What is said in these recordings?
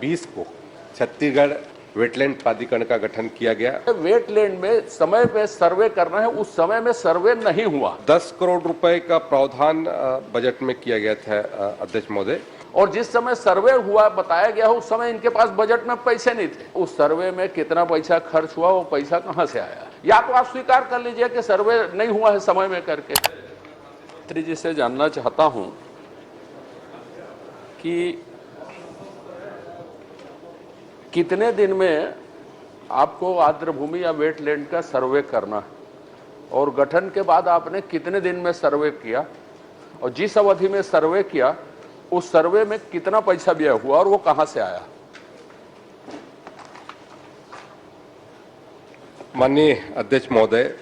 2020 को छत्तीसगढ़ वेटलैंड प्राधिकरण का गठन किया गया। वेटलैंड में समय पे सर्वे करना है, उस समय में सर्वे नहीं हुआ। 10 करोड़ रुपए का प्रावधान बजट में किया गया था अध्यक्ष महोदय। और जिस समय सर्वे हुआ बताया गया उस समय इनके पास बजट में पैसे नहीं थे। उस सर्वे में कितना पैसा खर्च हुआ, वो पैसा कहां से आया? या तो आप स्वीकार कर लीजिए कि सर्वे नहीं हुआ है समय में करके। मंत्री जी से जानना चाहता हूं कि कितने दिन में आपको आर्द्रभूमि या वेटलैंड का सर्वे करना है, और गठन के बाद आपने कितने दिन में सर्वे किया, और जिस अवधि में सर्वे किया उस सर्वे में कितना पैसा व्यय हुआ और वो कहां से आया? माननीय अध्यक्ष महोदय,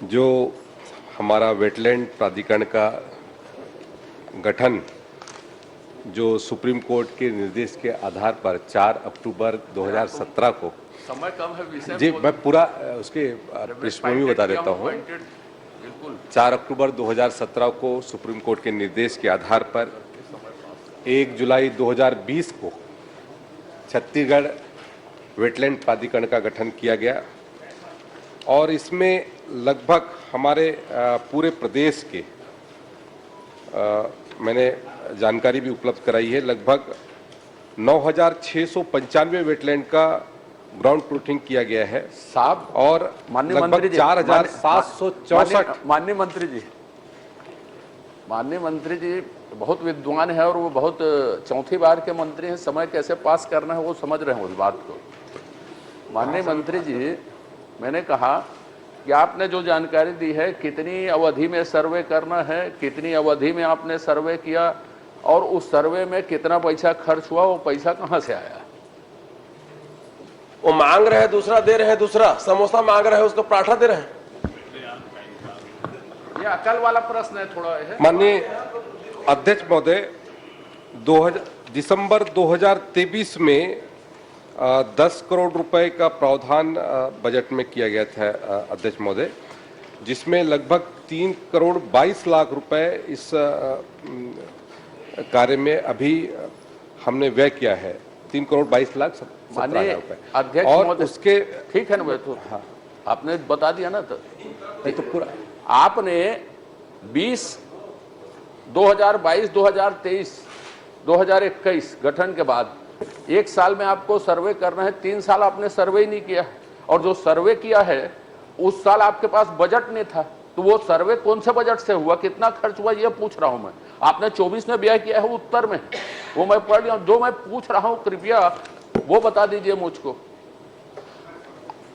जो हमारा वेटलैंड प्राधिकरण का गठन जो सुप्रीम कोर्ट के निर्देश के आधार पर 4 अक्टूबर 2017 को, समय कम है विषय जी मैं पूरा उसके पृष्ठभूमि बता देता हूँ। 4 अक्टूबर 2017 को सुप्रीम कोर्ट के निर्देश के आधार पर 1 जुलाई 2020 को छत्तीसगढ़ वेटलैंड प्राधिकरण का गठन किया गया, और इसमें लगभग हमारे पूरे प्रदेश के मैंने जानकारी भी उपलब्ध कराई है, लगभग 9,695 वेटलैंड का ग्राउंड प्रूफिंग किया गया है साहब। और माननीय मंत्री जी, 4,764 माननीय मंत्री जी बहुत विद्वान है और वो बहुत चौथी बार के मंत्री हैं। समय कैसे पास करना है वो समझ रहे हैं उस बात को। माननीय मंत्री जी, मैंने कहा कि आपने जो जानकारी दी है कितनी अवधि में सर्वे करना है, कितनी अवधि में आपने सर्वे किया, और उस सर्वे में कितना पैसा खर्च हुआ, वो पैसा कहां से आया? वो मांग रहे हैं दूसरा, दे रहे हैं दूसरा। समोसा मांग रहे हैं, उसको पराठा दे रहे हैं। ये अकल वाला प्रश्न है थोड़ा है। माननीय अध्यक्ष महोदय, दिसंबर 2023 में 10 करोड़ रुपए का प्रावधान बजट में किया गया था अध्यक्ष महोदय, जिसमें लगभग 3 करोड़ 22 लाख रुपए इस कार्य में अभी हमने व्यय किया है। 3 करोड़ 22 लाख 17 हजार रुपए अध्यक्ष और महोदय, उसके ठीक है ना? तो हाँ, आपने बता दिया ना। तो पूरा आपने 2022, 2023, 2021 गठन के बाद 1 साल में आपको सर्वे करना है, 3 साल आपने सर्वे ही नहीं किया, और जो सर्वे किया है उस साल आपके पास बजट नहीं था। तो वो सर्वे कौन से बजट से हुआ, कितना खर्च हुआ, ये पूछ रहा हूं मैं। आपने 24 में व्यय किया है, वो उत्तर में वो मैं पढ़ लिया। जो मैं पूछ रहा हूं कृपया वो बता दीजिए मुझको।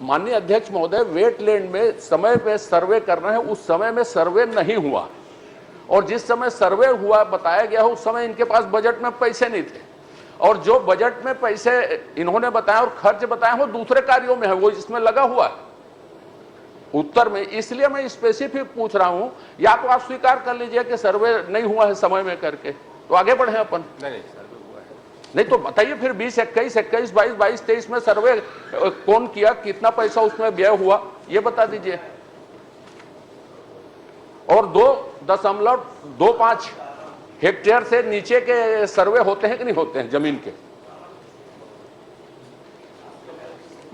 माननीय अध्यक्ष महोदय, वेटलैंड में समय पे सर्वे करना है, उस समय में सर्वे नहीं हुआ, और जिस समय सर्वे हुआ बताया गया उस समय इनके पास बजट में पैसे नहीं थे, और जो बजट में पैसे इन्होंने बताया और खर्च बताया वो दूसरे कार्यों में है, वो इसमें लगा हुआ है उत्तर में। इसलिए मैं स्पेसिफिक पूछ रहा हूं, या तो आप स्वीकार कर लीजिए कि सर्वे नहीं हुआ है समय में करके, तो आगे बढ़े अपन। नहीं सर्वे हुआ है। नहीं तो बताइए फिर 20, 21, 21, 22, 23 में सर्वे कौन किया, कितना पैसा उसमें व्यय हुआ, ये बता दीजिए। और 2.25 हेक्टेयर से नीचे के सर्वे होते हैं कि नहीं होते हैं जमीन के?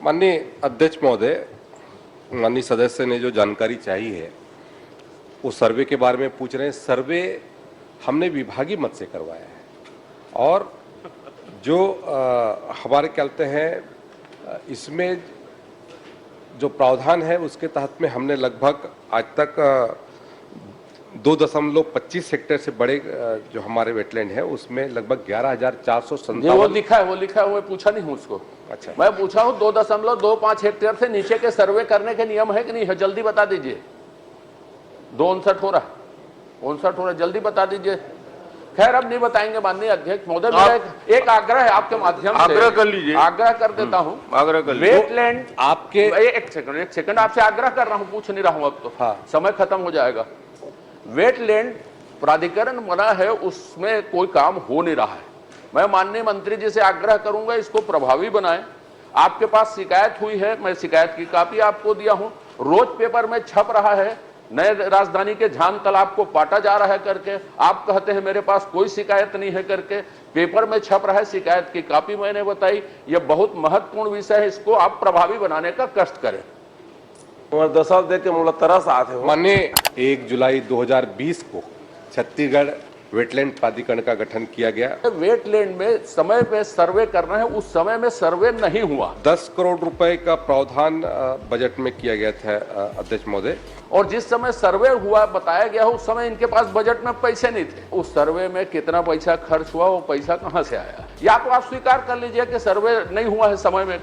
माननीय अध्यक्ष महोदय, माननीय सदस्य ने जो जानकारी चाहिए है वो सर्वे के बारे में पूछ रहे हैं। सर्वे हमने विभागीय मत से करवाया है, और जो हमारे कहते हैं इसमें जो प्रावधान है उसके तहत में हमने लगभग आज तक 2.25 हेक्टेयर से बड़े जो हमारे वेटलैंड है उसमें लगभग 11,457। वो लिखा है, वो पूछा नहीं हूं उसको। अच्छा, मैं पूछा हूं 2.25 हेक्टेयर से नीचे के सर्वे करने के नियम है कि नहीं है, जल्दी बता दीजिए। 259 हो रहा, 59 हो रहा, जल्दी बता दीजिए। खैर अब नहीं बताएंगे माननीय अध्यक्ष महोदय। मेरा एक आग्रह है आपके माध्यम से, आग्रह कर लीजिए। आग्रह कर देता हूं, आग्रह कर लीजिए। वेटलैंड आपके एक सेकंड आपसे आग्रह कर रहा हूं, पूछ नहीं रहा हूं अब तो। हाँ, समय खत्म हो जाएगा। वेटलैंड प्राधिकरण बना है, उसमें कोई काम हो नहीं रहा है। मैं माननीय मंत्री जी से आग्रह करूंगा इसको प्रभावी बनाएं। आपके पास शिकायत हुई है, मैं शिकायत की कॉपी आपको दिया हूं, रोज पेपर में छप रहा है नए राजधानी के झान तालाब को पाटा जा रहा है करके, आप कहते हैं मेरे पास कोई शिकायत नहीं है करके, पेपर में छप रहा है शिकायत की कॉपी मैंने बताई। यह बहुत महत्वपूर्ण विषय है, इसको आप प्रभावी बनाने का कष्ट करें। तुम्हारे 10 साल देख के मुझे तरस आते हो। माननीय 1 जुलाई 2020 को छत्तीसगढ़ वेटलैंड प्राधिकरण का गठन किया गया। वेटलैंड में समय पे सर्वे करना है, उस समय में सर्वे नहीं हुआ। 10 करोड़ रुपए का प्रावधान बजट में किया गया था अध्यक्ष महोदय। और जिस समय सर्वे हुआ बताया गया उस समय इनके पास बजट में पैसे नहीं थे। उस सर्वे में कितना पैसा खर्च हुआ, वो पैसा कहां से आया? या तो आप स्वीकार कर लीजिए कि सर्वे नहीं हुआ है समय में।